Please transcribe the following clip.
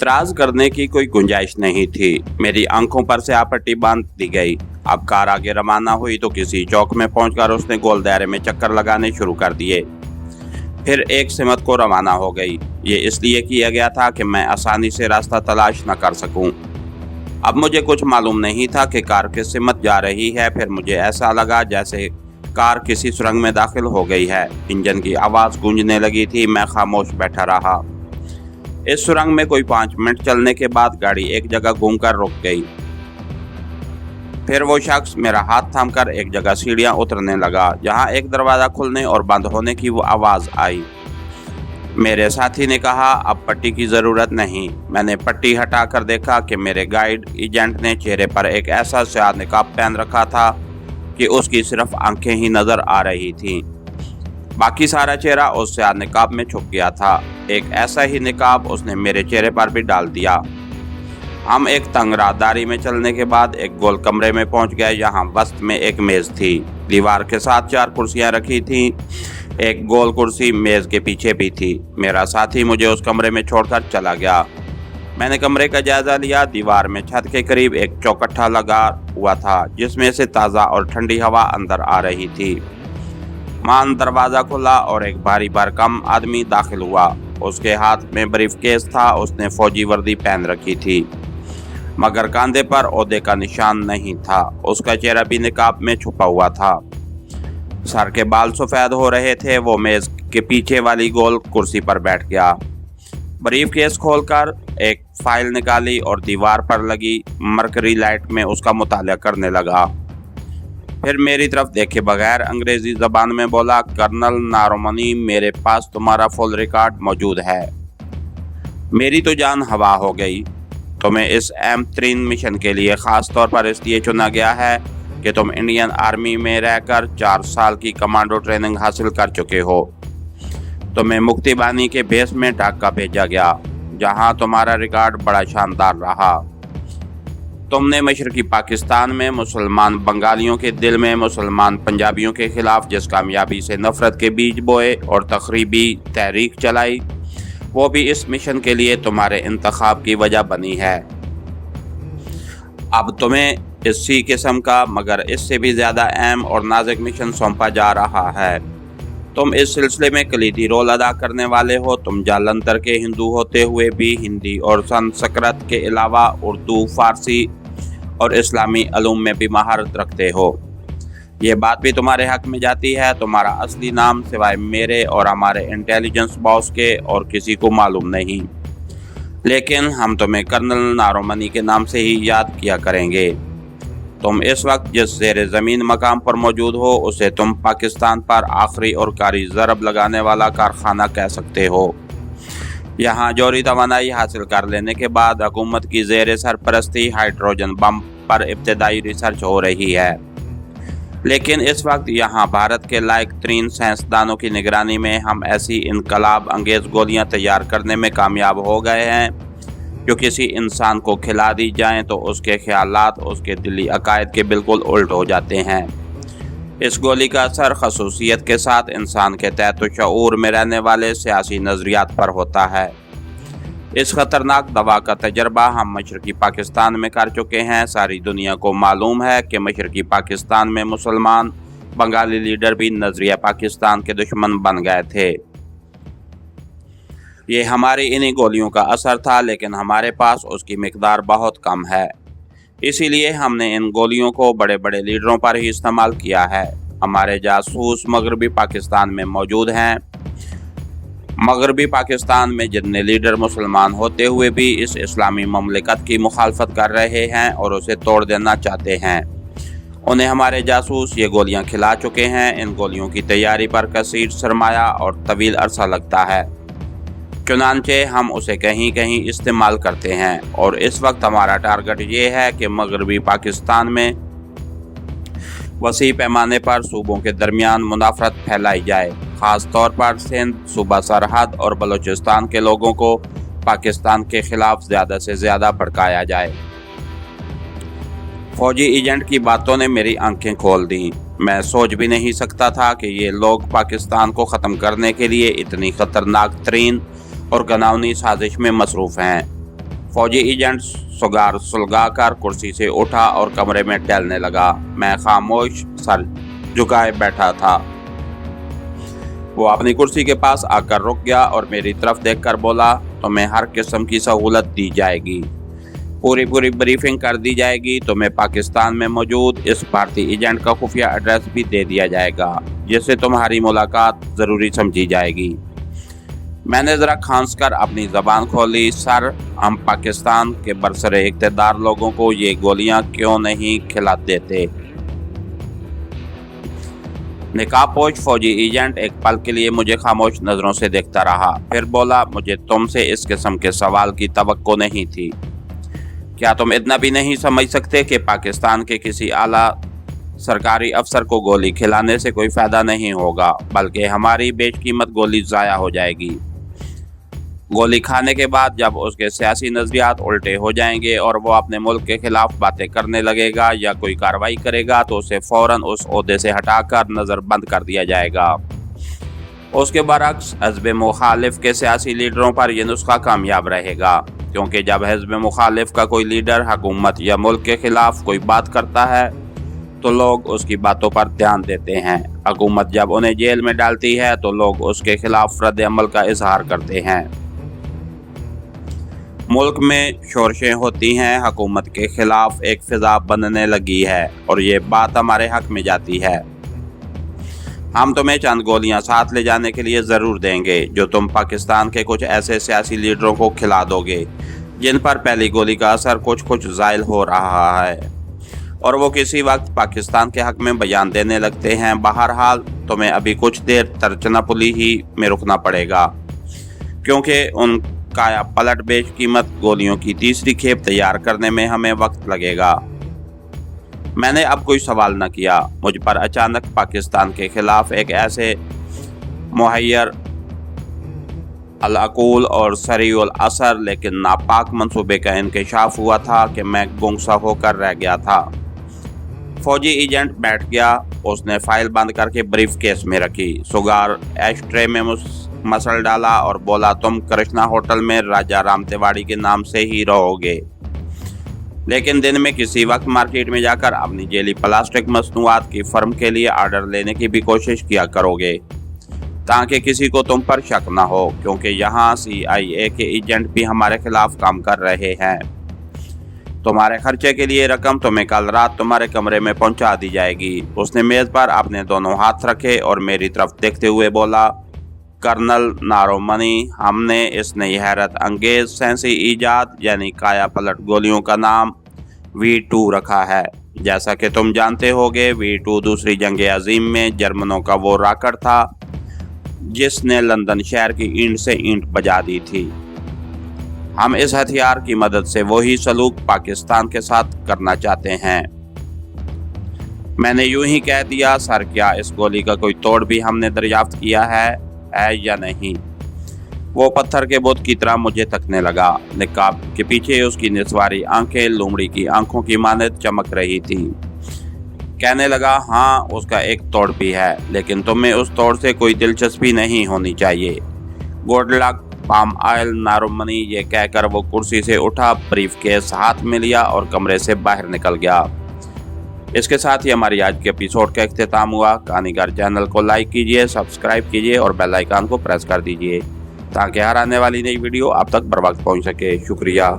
एतराज करने की कोई गुंजाइश नहीं थी। मेरी आंखों पर से पट्टी बांध दी गई। अब कार आगे रवाना हुई तो किसी चौक में पहुंचकर उसने गोल दायरे में चक्कर लगाने शुरू कर दिए। फिर एक सिमत को रवाना हो गई। ये इसलिए किया गया था कि मैं आसानी से रास्ता तलाश न कर सकूं। अब मुझे कुछ मालूम नहीं था कि कार किस सिमत जा रही है। फिर मुझे ऐसा लगा जैसे कार किसी सुरंग में दाखिल हो गई है। इंजन की आवाज़ गूंजने लगी थी। मैं खामोश बैठा रहा। इस सुरंग में कोई 5 मिनट चलने के बाद गाड़ी एक जगह घूमकर रुक गई। फिर वो शख्स मेरा हाथ थामकर एक जगह सीढ़ियां उतरने लगा, जहां एक दरवाज़ा खुलने और बंद होने की वो आवाज़ आई। मेरे साथी ने कहा, अब पट्टी की ज़रूरत नहीं। मैंने पट्टी हटाकर देखा कि मेरे गाइड एजेंट ने चेहरे पर एक ऐसा स्याह निकाब पहन रखा था कि उसकी सिर्फ आंखें ही नज़र आ रही थीं। बाकी सारा चेहरा उस स्याह निकाब में छुप गया था। एक ऐसा ही निकाब उसने मेरे चेहरे पर भी डाल दिया। हम एक तंग राहदारी में चलने के बाद एक गोल कमरे में पहुंच गए। यहाँ वस्त में एक मेज़ थी। दीवार के साथ 4 कुर्सियां रखी थीं। एक गोल कुर्सी मेज़ के पीछे भी थी। मेरा साथी मुझे उस कमरे में छोड़कर चला गया। मैंने कमरे का जायजा लिया। दीवार में छत के करीब एक चौकट्टा लगा हुआ था, जिसमें से ताज़ा और ठंडी हवा अंदर आ रही थी। मान दरवाज़ा खुला और एक भारी भरकम आदमी दाखिल हुआ। उसके हाथ में ब्रीफकेस था। उसने फौजी वर्दी पहन रखी थी, मगर कंधे पर ओहदे का निशान नहीं था। उसका चेहरा भी निकाब में छुपा हुआ था। सर के बाल सफ़ेद हो रहे थे। वो मेज़ के पीछे वाली गोल कुर्सी पर बैठ गया। ब्रीफकेस खोलकर एक फाइल निकाली और दीवार पर लगी मरकरी लाइट में उसका मुताला करने लगा। फिर मेरी तरफ देखे बगैर अंग्रेजी ज़बान में बोला, कर्नल नारोमनी, मेरे पास तुम्हारा फुल रिकॉर्ड मौजूद है। मेरी तो जान हवा हो गई। तुम्हें इस अहम तरीन मिशन के लिए ख़ास तौर पर इसलिए चुना गया है कि तुम इंडियन आर्मी में रहकर 4 साल की कमांडो ट्रेनिंग हासिल कर चुके हो। तुम्हें मुक्तिबानी के बेस में ढाका भेजा गया, जहां तुम्हारा रिकॉर्ड बड़ा शानदार रहा। तुमने मशरकी पाकिस्तान में मुसलमान बंगालियों के दिल में मुसलमान पंजाबियों के खिलाफ जिस कामयाबी से नफरत के बीज बोए और तखरीबी तहरीक चलाई, वो भी इस मिशन के लिए तुम्हारे इंतखाब की वजह बनी है। अब तुम्हें इसी किस्म का मगर इससे भी ज़्यादा अहम और नाजुक मिशन सौंपा जा रहा है। तुम इस सिलसिले में कलीदी रोल अदा करने वाले हो। तुम जालंधर के हिंदू होते हुए भी हिंदी और संस्कृत के अलावा उर्दू, फारसी और इस्लामी अलूम में भी महारत रखते हो। ये बात भी तुम्हारे हक में जाती है। तुम्हारा असली नाम सिवाय मेरे और हमारे इंटेलिजेंस बॉस के और किसी को मालूम नहीं, लेकिन हम तुम्हें कर्नल नारोमनी के नाम से ही याद किया करेंगे। तुम इस वक्त जिस ज़ेर ज़मीन मकाम पर मौजूद हो, उसे तुम पाकिस्तान पर आखिरी और कारी ज़रब लगाने वाला कारखाना कह सकते हो। यहाँ जौहरी तवानाई हासिल कर लेने के बाद हुकूमत की ज़ेर सरपरस्ती हाइड्रोजन बम पर इब्तदाई रिसर्च हो रही है। लेकिन इस वक्त यहाँ भारत के लायक तरीन साइंसदानों की निगरानी में हम ऐसी इनकलाब अंगेज़ गोलियाँ तैयार करने में कामयाब हो गए हैं जो किसी इंसान को खिला दी जाएं तो उसके ख्यालात उसके दिली अकायद के बिल्कुल उल्ट हो जाते हैं। इस गोली का असर खसूसियत के साथ इंसान के तहत शऊर में रहने वाले सियासी नज़रियात पर होता है। इस ख़तरनाक दवा का तजर्बा हम मशरकी पाकिस्तान में कर चुके हैं। सारी दुनिया को मालूम है कि मशरकी पाकिस्तान में मुसलमान बंगाली लीडर भी नज़रिया पाकिस्तान के दुश्मन बन गए थे। ये हमारी इन्हीं गोलियों का असर था, लेकिन हमारे पास उसकी मिकदार बहुत कम है। इसीलिए हमने इन गोलियों को बड़े बड़े लीडरों पर ही इस्तेमाल किया है। हमारे जासूस मगरबी पाकिस्तान में मौजूद हैं। मगरबी पाकिस्तान में जितने लीडर मुसलमान होते हुए भी इस इस्लामी ममलिकत की मुखालफत कर रहे हैं और उसे तोड़ देना चाहते हैं, उन्हें हमारे जासूस ये गोलियां खिला चुके हैं। इन गोलियों की तैयारी पर कसीर सरमाया और तवील अरसा लगता है, चुनांचे हम उसे कहीं कहीं इस्तेमाल करते हैं। और इस वक्त हमारा टारगेट ये है कि मगरबी पाकिस्तान में वसी पैमाने पर सूबों के दरमियान मुनाफरत फैलाई जाए, ख़ास तौर पर सिंध, सूबा सरहद और बलूचिस्तान के लोगों को पाकिस्तान के खिलाफ ज़्यादा से ज़्यादा भड़काया जाए। फौजी एजेंट की बातों ने मेरी आंखें खोल दी। मैं सोच भी नहीं सकता था कि ये लोग पाकिस्तान को ख़त्म करने के लिए इतनी ख़तरनाक तरीन और घिनौनी साजिश में मसरूफ़ हैं। फौजी एजेंट सुगार सुलगा कर कुर्सी से उठा और कमरे में टहलने लगा। मैं खामोश सर झुकाए बैठा था। वो अपनी कुर्सी के पास आकर रुक गया और मेरी तरफ देखकर बोला, तुम्हें हर किस्म की सहूलत दी जाएगी, पूरी ब्रीफिंग कर दी जाएगी। तुम्हें पाकिस्तान में मौजूद इस भारतीय एजेंट का खुफिया एड्रेस भी दे दिया जाएगा, जिससे तुम्हारी मुलाकात ज़रूरी समझी जाएगी। मैंने ज़रा खांस कर अपनी ज़बान खोली। सर, हम पाकिस्तान के बरसरे इक़्तिदार लोगों को ये गोलियां क्यों नहीं खिला देते? निकाबपोश फौजी एजेंट एक पल के लिए मुझे खामोश नज़रों से देखता रहा, फिर बोला, मुझे तुमसे इस किस्म के सवाल की तवक्को नहीं थी। क्या तुम इतना भी नहीं समझ सकते कि पाकिस्तान के किसी आला सरकारी अफसर को गोली खिलाने से कोई फ़ायदा नहीं होगा, बल्कि हमारी बेशकीमत गोली ज़ाया हो जाएगी। गोली खाने के बाद जब उसके सियासी नज़रियात उल्टे हो जाएंगे और वो अपने मुल्क के खिलाफ बातें करने लगेगा या कोई कार्रवाई करेगा तो उसे फ़ौरन उस ओहदे से हटाकर नज़रबंद कर दिया जाएगा। उसके बरक्स हिज़्ब मुखालिफ के सियासी लीडरों पर यह नुस्खा कामयाब रहेगा, क्योंकि जब हिज़्ब मुखालिफ का कोई लीडर हुकूमत या मुल्क के खिलाफ कोई बात करता है तो लोग उसकी बातों पर ध्यान देते हैं। हुकूमत जब उन्हें जेल में डालती है तो लोग उसके खिलाफ रद्द अमल का इजहार करते हैं। मुल्क में शोरशें होती हैं, हुकूमत के खिलाफ एक फिजा बनने लगी है और ये बात हमारे हक में जाती है। हम तुम्हें चंद गोलियां साथ ले जाने के लिए ज़रूर देंगे, जो तुम पाकिस्तान के कुछ ऐसे सियासी लीडरों को खिला दोगे जिन पर पहली गोली का असर कुछ ज़ायल हो रहा है और वो किसी वक्त पाकिस्तान के हक में बयान देने लगते हैं। बहरहाल तुम्हें अभी कुछ देर तरचनापुली ही में रुकना पड़ेगा, क्योंकि उन काया पलट बेशकीमत गोलियों की तीसरी खेप तैयार करने में हमें वक्त लगेगा। मैंने अब कोई सवाल न किया। मुझ पर अचानक पाकिस्तान के खिलाफ एक ऐसे मुहैयर अल-अकूल और सरीउल असर लेकिन नापाक मंसूबे का इंकशाफ हुआ था कि मैं गुंगसा होकर रह गया था। फौजी एजेंट बैठ गया। उसने फाइल बंद करके ब्रीफ केस में रखी, सुगार एशट्रे में मसल डाला और बोला, तुम कृष्णा होटल में राजा राम तिवाड़ी के नाम से ही रहोगे, लेकिन दिन में किसी वक्त मार्केट में जाकर अपनी जेली प्लास्टिक मसनूआत की फर्म के लिए ऑर्डर लेने की भी कोशिश किया करोगे, ताकि किसी को तुम पर शक न हो, क्योंकि यहाँ CIA के एजेंट भी हमारे खिलाफ काम कर रहे हैं। तुम्हारे खर्चे के लिए रकम तुम्हें कल रात तुम्हारे कमरे में पहुंचा दी जाएगी। उसने मेज पर अपने दोनों हाथ रखे और मेरी तरफ देखते हुए बोला, कर्नल नारोमनी, हमने इस नई हैरत अंगेज सेंसी ईजाद यानी काया पलट गोलियों का नाम V2 रखा है। जैसा कि तुम जानते होगे, V2 दूसरी जंग अजीम में जर्मनों का वो रॉकेट था जिसने लंदन शहर की ईंट से ईंट बजा दी थी। हम इस हथियार की मदद से वही सलूक पाकिस्तान के साथ करना चाहते हैं। मैंने यूं ही कह दिया, सर, क्या इस गोली का कोई तोड़ भी हमने दरियाफ्त किया है या नहीं? वो पत्थर के बुत की तरह मुझे तकने लगा। निकाब के पीछे उसकी निस्वारी आंखें लोमड़ी की आंखों की मानद चमक रही थी। कहने लगा, हाँ, उसका एक तोड़ भी है, लेकिन तुम्हें उस तोड़ से कोई दिलचस्पी नहीं होनी चाहिए। गुड लक पाम ऑयल नारोमनी। ये कहकर वो कुर्सी से उठा, ब्रीफ केस हाथ में लिया और कमरे से बाहर निकल गया। इसके साथ ही हमारी आज के एपिसोड का इख्तिताम हुआ। कहानीगर चैनल को लाइक कीजिए, सब्सक्राइब कीजिए और बेल आइकन को प्रेस कर दीजिए, ताकि हर आने वाली नई वीडियो आप तक बर वक्त पहुँच सके। शुक्रिया।